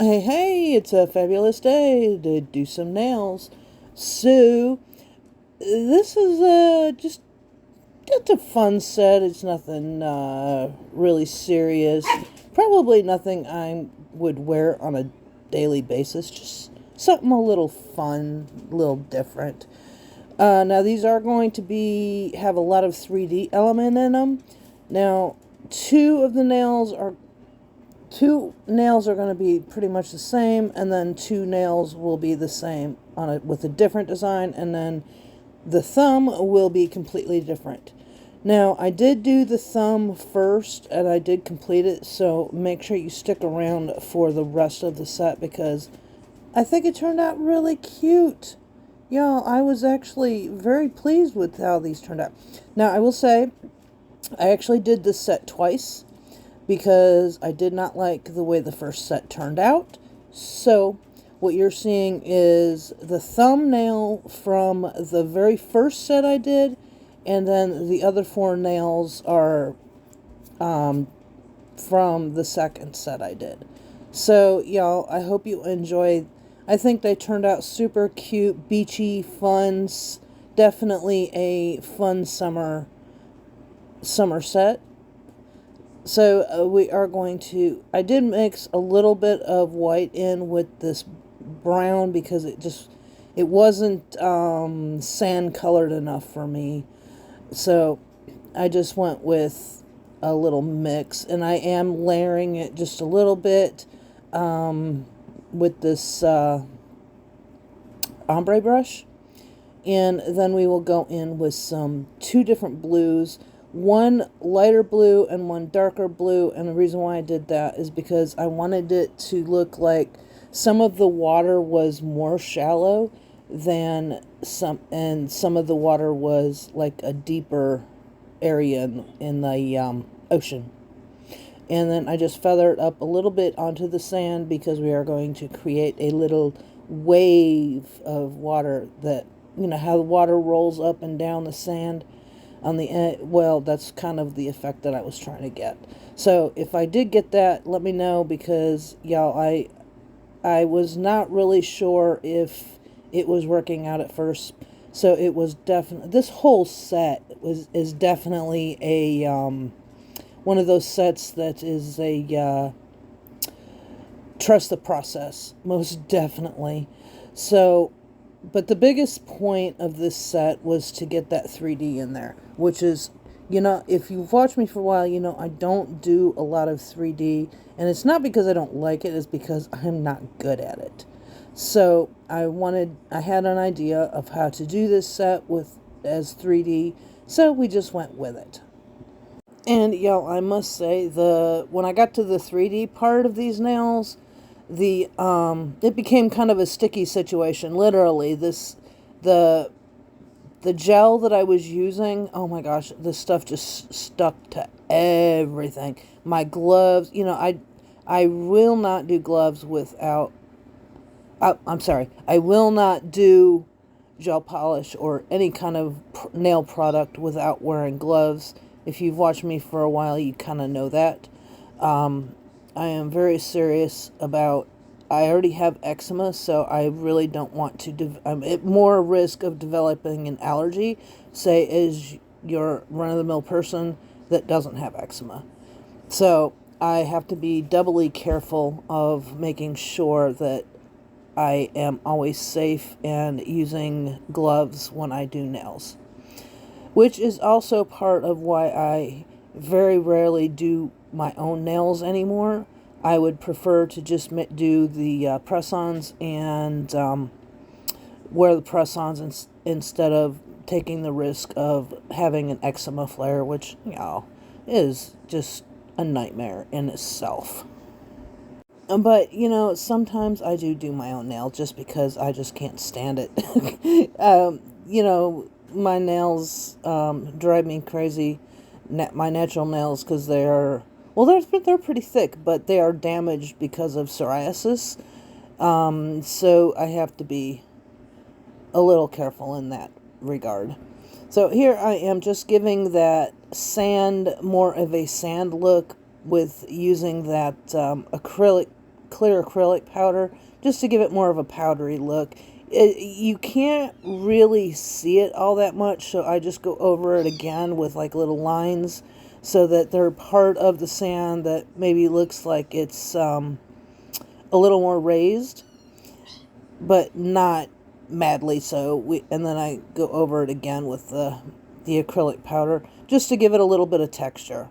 Hey, it's a fabulous day to do some nails. So, this is just a fun set. It's nothing really serious. Probably nothing I would wear on a daily basis. Just something a little fun, a little different. Now, these are going to have a lot of 3D element in them. Now, two nails are going to be pretty much the same, and then two nails will be the same with a different design, and then the thumb will be completely different. Now, I did do the thumb first, and I did complete it, so make sure you stick around for the rest of the set, because I think it turned out really cute. Y'all, I was actually very pleased with how these turned out. Now, I will say, I actually did this set twice, because I did not like the way the first set turned out. So what you're seeing is the thumbnail from the very first set I did, and then the other four nails are from the second set I did. So y'all, I hope you enjoy. I think they turned out super cute, beachy, fun. Definitely a fun summer set. So we are going to, I did mix a little bit of white in with this brown because it wasn't sand colored enough for me. So I just went with a little mix, and I am layering it just a little bit with this ombre brush. And then we will go in with two different blues. One lighter blue and one darker blue, and the reason why I did that is because I wanted it to look like some of the water was more shallow than some of the water was like a deeper area in the ocean. And then I just feathered up a little bit onto the sand because we are going to create a little wave of water that, you know, how the water rolls up and down the sand on the end. Well, that's kind of the effect that I was trying to get. So if I did get that, let me know, because y'all, I was not really sure if it was working out at first. So it was definitely, this whole set is definitely a one of those sets that is a trust the process, most definitely. So, but the biggest point of this set was to get that 3D in there, which is, you know, if you've watched me for a while, you know, I don't do a lot of 3D, and it's not because I don't like it, it's because I'm not good at it. So I had an idea of how to do this set as 3D, so we just went with it. And y'all, I must say, when I got to the 3D part of these nails, it became kind of a sticky situation. Literally, the gel that I was using, oh my gosh, this stuff just stuck to everything. My gloves, you know, I will not do gloves without, I'm sorry, I will not do gel polish or any kind of nail product without wearing gloves. If you've watched me for a while, you kind of know that. I am very serious about, I already have eczema, so I really don't want to, I'm at more risk of developing an allergy, say, as your run-of-the-mill person that doesn't have eczema. So I have to be doubly careful of making sure that I am always safe and using gloves when I do nails, which is also part of why I very rarely do my own nails anymore. I would prefer to just do the press-ons and wear the press-ons instead of taking the risk of having an eczema flare, which, you know, is just a nightmare in itself. But, you know, sometimes I do my own nail just because I just can't stand it. You know, my nails drive me crazy, my natural nails, because they are, well, they're pretty thick, but they are damaged because of psoriasis. So I have to be a little careful in that regard. So here I am just giving that sand more of a sand look with using that acrylic clear acrylic powder just to give it more of a powdery look. You can't really see it all that much, so I just go over it again with like little lines so that they're part of the sand that maybe looks like it's a little more raised, but not madly so. And then I go over it again with the acrylic powder just to give it a little bit of texture.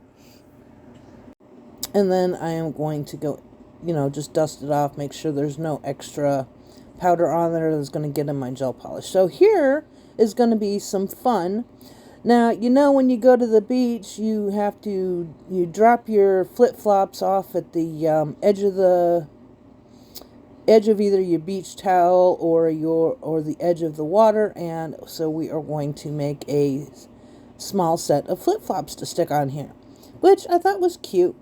And then I am going to go, just dust it off, make sure there's no extra powder on there that's going to get in my gel polish. So here is going to be some fun. Now, when you go to the beach, you drop your flip-flops off at the edge of either your beach towel or the edge of the water, and so we are going to make a small set of flip-flops to stick on here, which I thought was cute.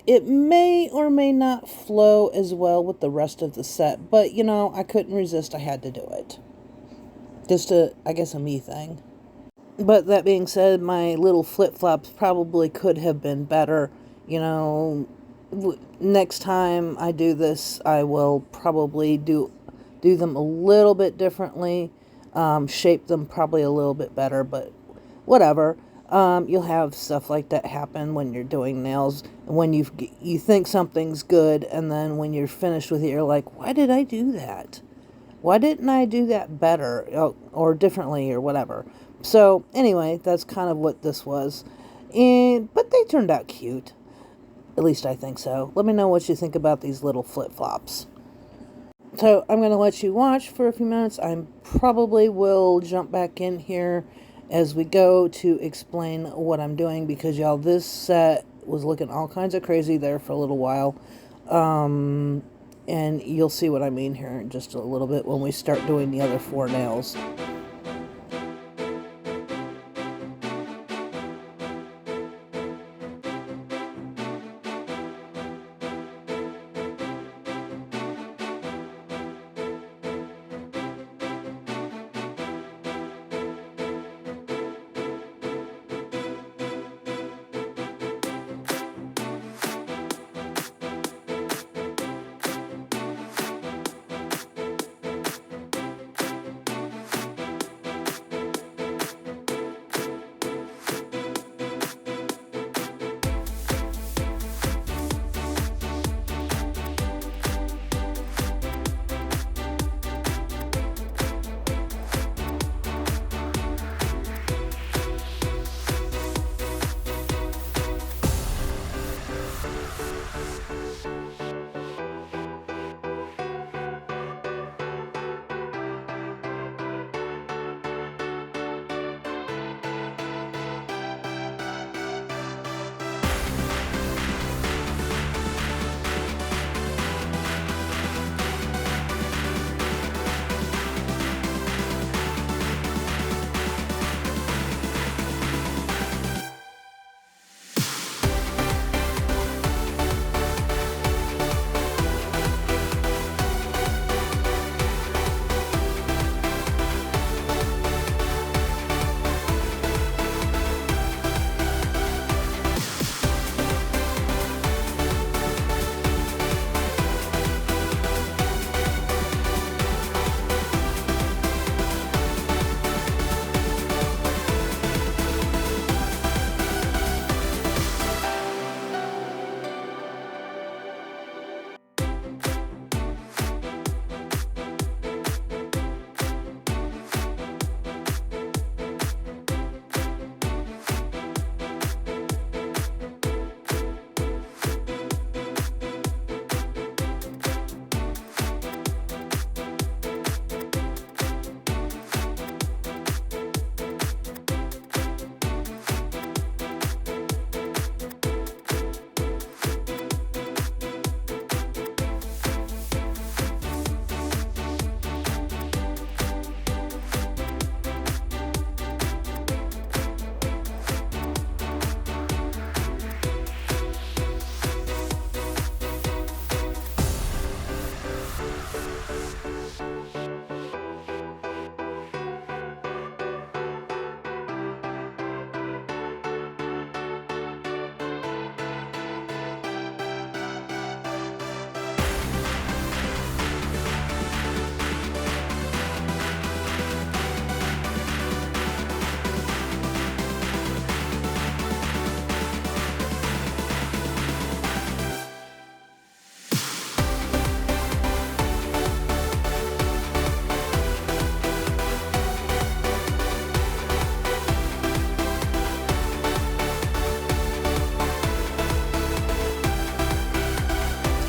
It may or may not flow as well with the rest of the set, but I couldn't resist. I had to do it. Just I guess a me thing. But that being said, my little flip-flops probably could have been better. Next time I do this, I will probably do them a little bit differently, shape them probably a little bit better, but whatever. You'll have stuff like that happen when you're doing nails, when you think something's good, and then when you're finished with it, you're like, why did I do that? Why didn't I do that better or differently or whatever? So anyway, that's kind of what this was. But they turned out cute. At least I think so. Let me know what you think about these little flip-flops. So I'm going to let you watch for a few minutes. I probably will jump back in here as we go to explain what I'm doing, because y'all, this set was looking all kinds of crazy there for a little while. And you'll see what I mean here in just a little bit when we start doing the other 4 nails.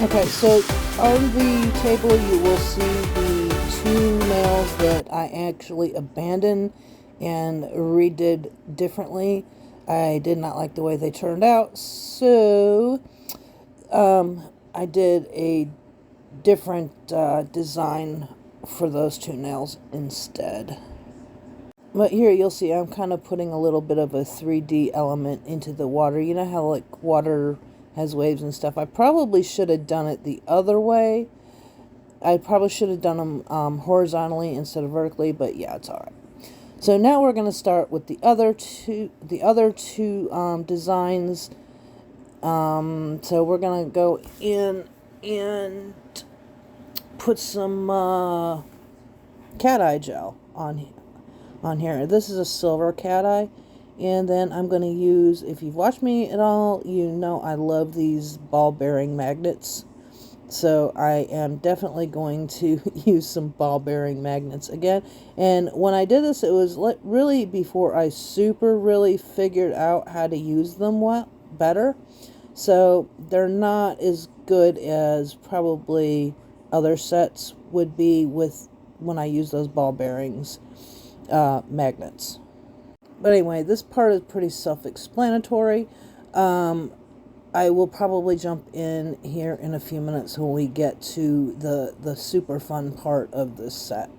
Okay, so on the table you will see the two nails that I actually abandoned and redid differently. I did not like the way they turned out, so I did a different design for those two nails instead. But here you'll see I'm kind of putting a little bit of a 3D element into the water. You know how like water has waves and stuff? I probably should have done it the other way. I probably should have done them horizontally instead of vertically, but yeah, it's alright. So now we're going to start with the other two designs. So we're going to go in and put some cat eye gel on here. This is a silver cat eye. And then I'm going to use, if you've watched me at all, you know I love these ball bearing magnets. So I am definitely going to use some ball bearing magnets again. And when I did this, it was really before I really figured out how to use them better. So they're not as good as probably other sets would be with when I use those ball bearings magnets. But anyway, this part is pretty self-explanatory. I will probably jump in here in a few minutes when we get to the super fun part of this set.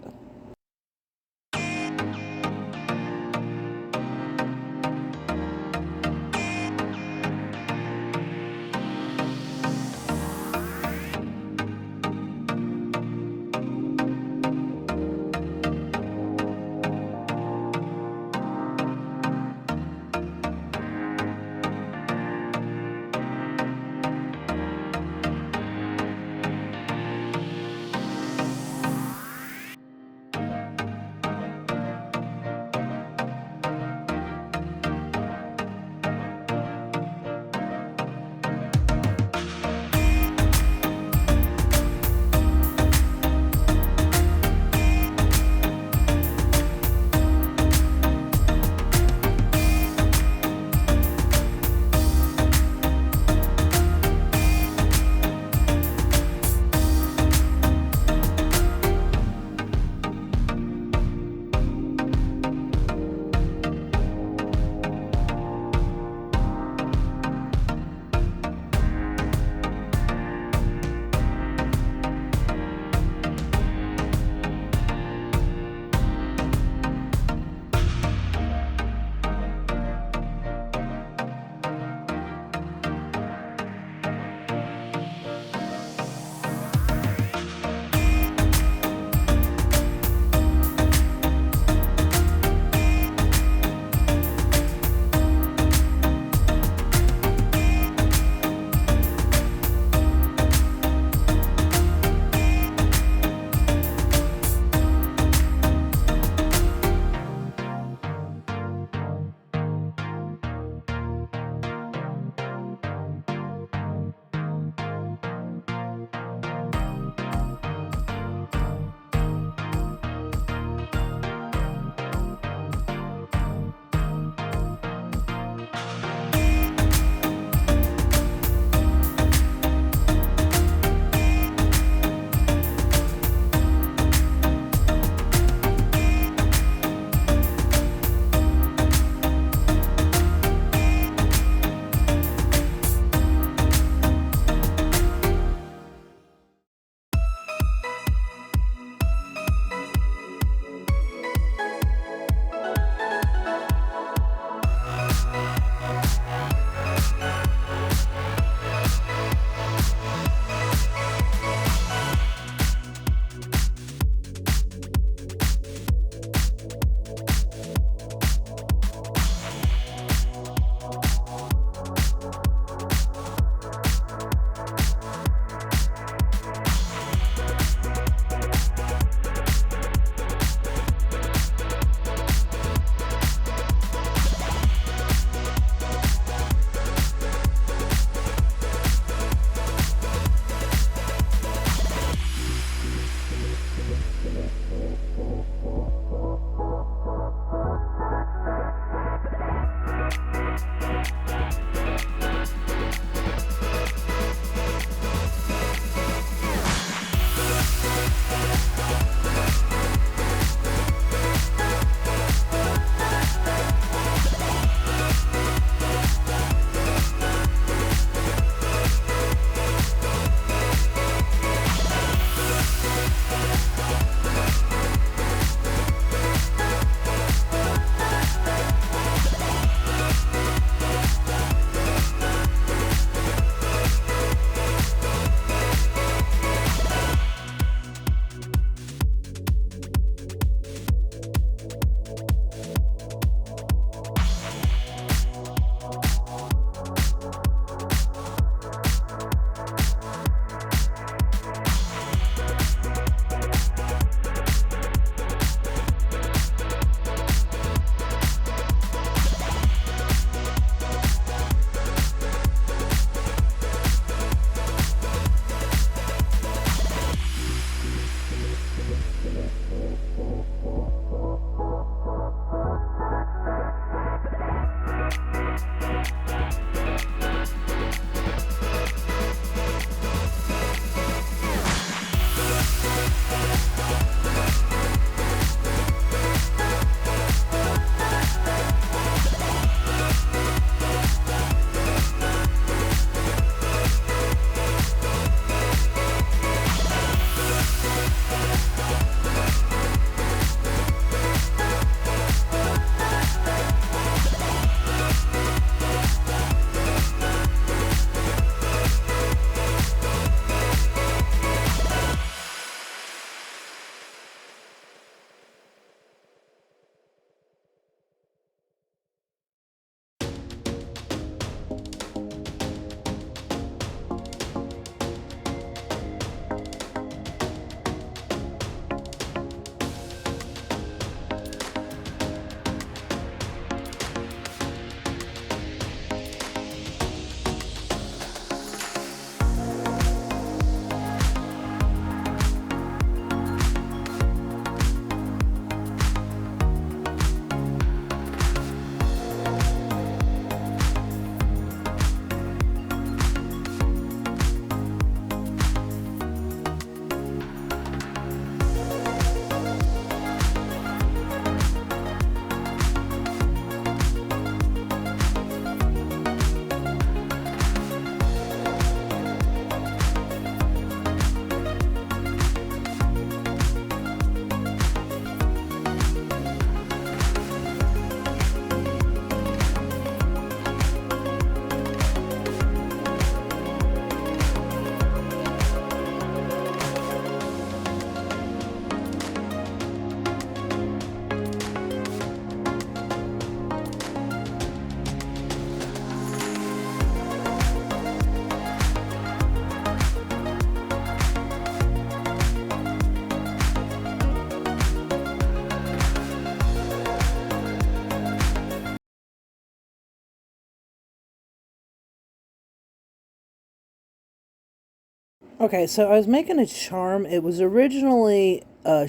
Okay, so I was making a charm. It was originally a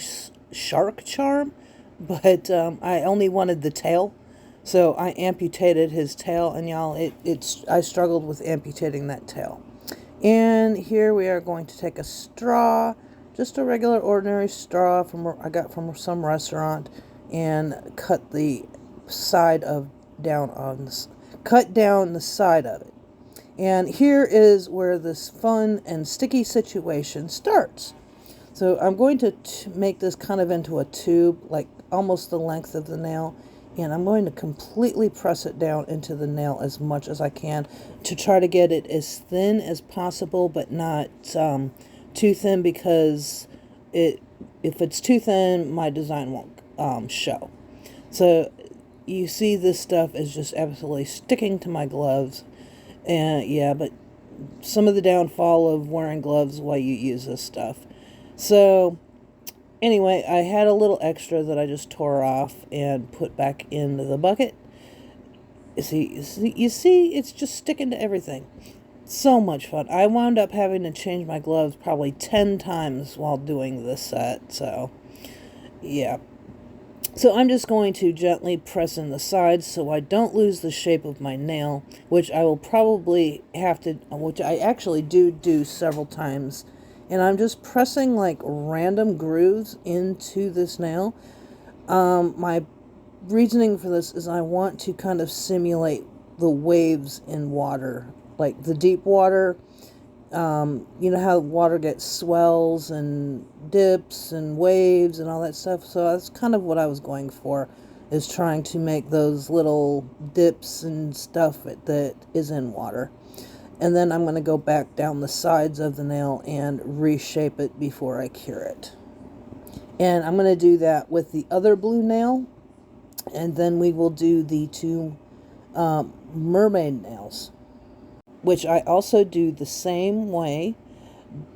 shark charm, but I only wanted the tail. So I amputated his tail, and y'all, I struggled with amputating that tail. And here we are going to take a straw, just a regular ordinary straw I got from some restaurant, and cut the side of down on this, cut down the side of it. And here is where this fun and sticky situation starts. So I'm going to make this kind of into a tube, like almost the length of the nail. And I'm going to completely press it down into the nail as much as I can to try to get it as thin as possible, but not too thin, because if it's too thin, my design won't show. So you see this stuff is just absolutely sticking to my gloves. And yeah, but some of the downfall of wearing gloves while you use this stuff. So anyway, I had a little extra that I just tore off and put back into the bucket. You see, it's just sticking to everything. So much fun. I wound up having to change my gloves probably 10 times while doing this set. So yeah. So I'm just going to gently press in the sides so I don't lose the shape of my nail, which I will probably have to, which I actually do several times. And I'm just pressing like random grooves into this nail. My reasoning for this is I want to kind of simulate the waves in water, like the deep water. You know how water gets swells and dips and waves and all that stuff. So that's kind of what I was going for, is trying to make those little dips and stuff that is in water. And then I'm going to go back down the sides of the nail and reshape it before I cure it. And I'm going to do that with the other blue nail. And then we will do the two mermaid nails, which I also do the same way,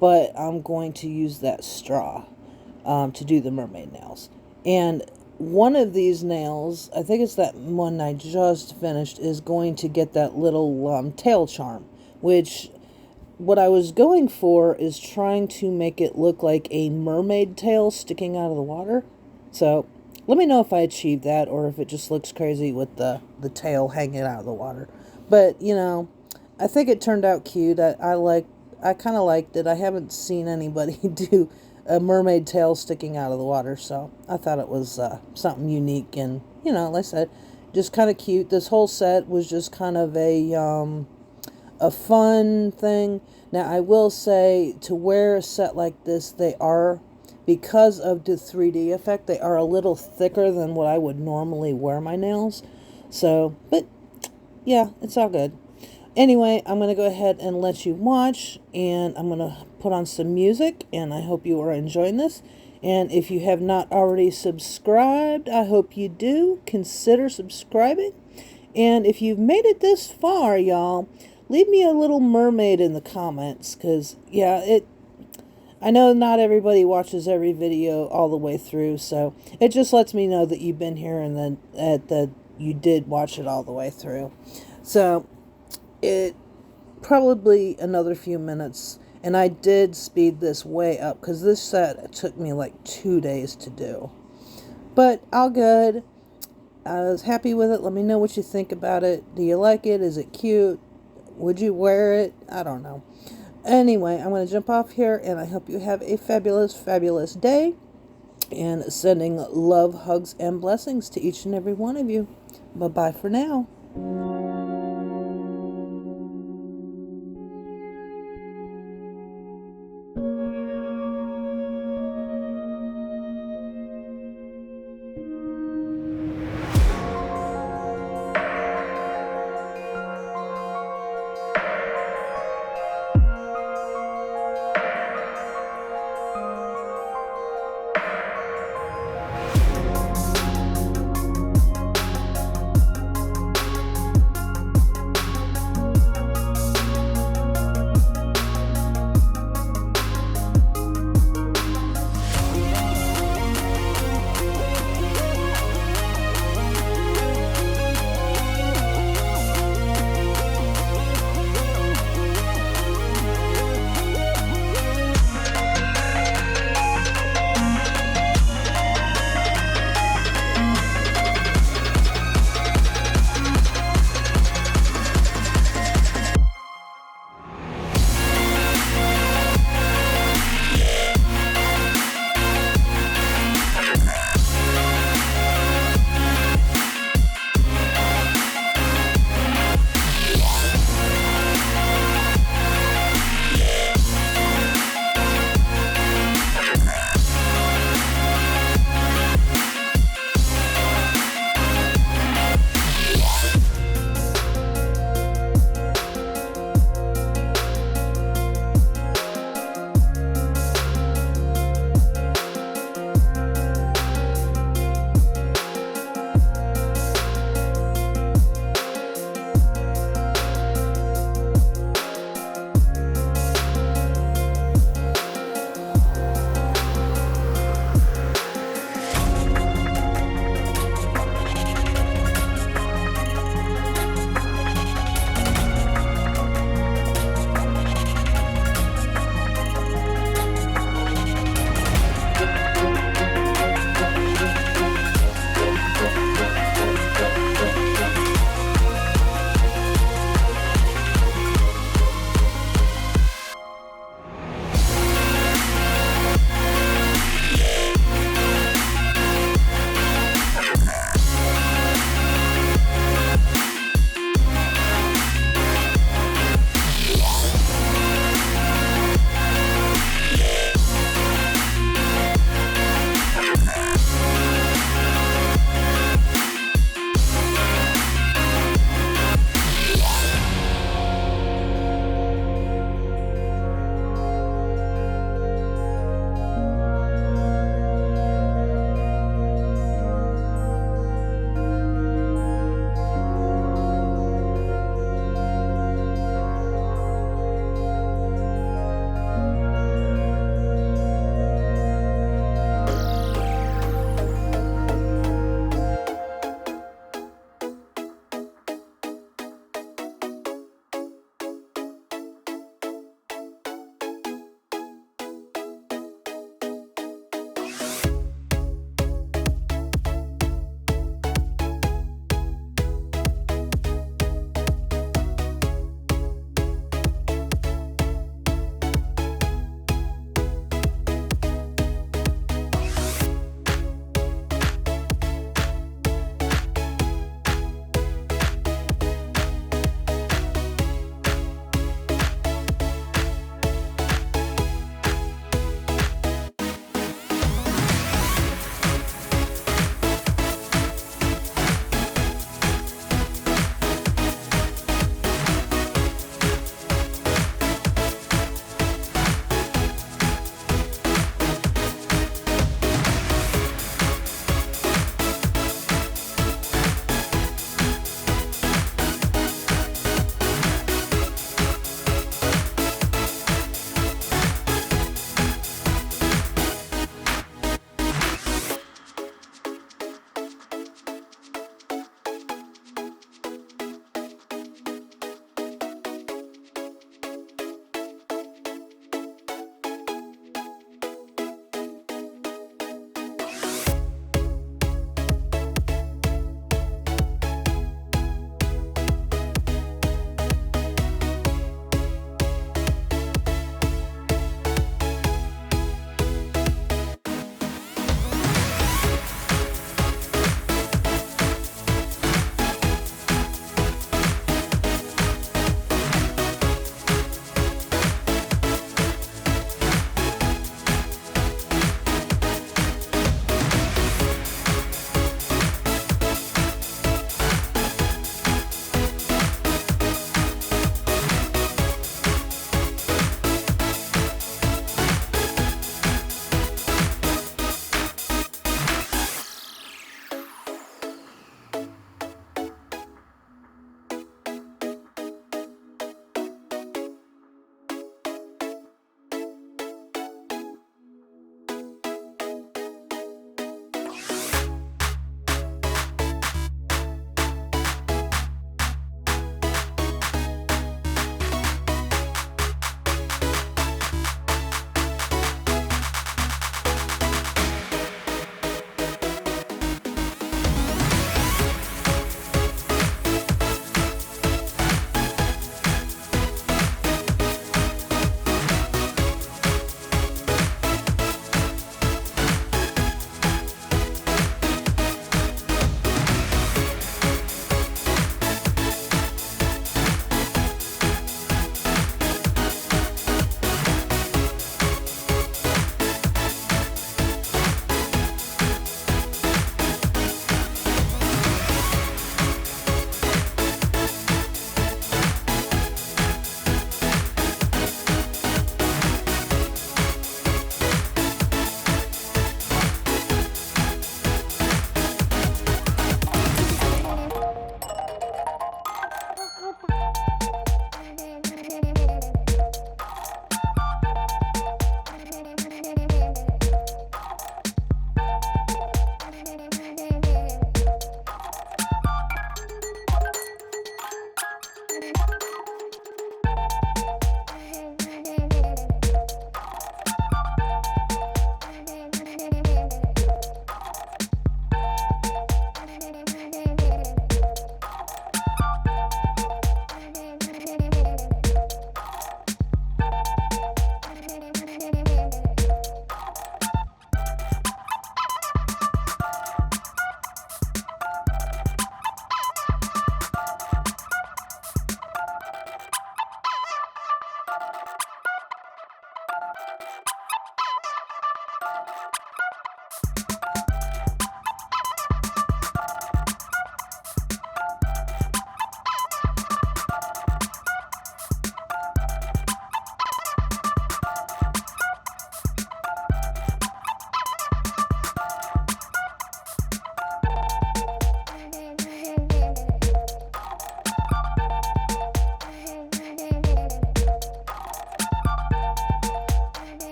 but I'm going to use that straw to do the mermaid nails. And one of these nails, I think it's that one I just finished, is going to get that little tail charm, which what I was going for is trying to make it look like a mermaid tail sticking out of the water. So let me know if I achieved that, or if it just looks crazy with the tail hanging out of the water. But, you know, I think it turned out cute. I kind of liked it. I haven't seen anybody do a mermaid tail sticking out of the water, so I thought it was something unique, and, you know, like I said, just kind of cute. This whole set was just kind of a fun thing. Now, I will say, to wear a set like this, because of the 3D effect, they are a little thicker than what I would normally wear my nails. So, but yeah, it's all good. Anyway, I'm going to go ahead and let you watch, and I'm going to put on some music, and I hope you are enjoying this. And if you have not already subscribed, I hope you do. Consider subscribing. And if you've made it this far, y'all, leave me a little mermaid in the comments, because, yeah, I know not everybody watches every video all the way through, so it just lets me know that you've been here and that you did watch it all the way through. So it probably another few minutes, and I did speed this way up because this set took me like 2 days to do, but all good. I was happy with it. Let me know what you think about it. Do you like it? Is it cute? Would you wear it? I don't know. Anyway, I'm going to jump off here, and I hope you have a fabulous day, and sending love, hugs, and blessings to each and every one of you. Bye-bye for now.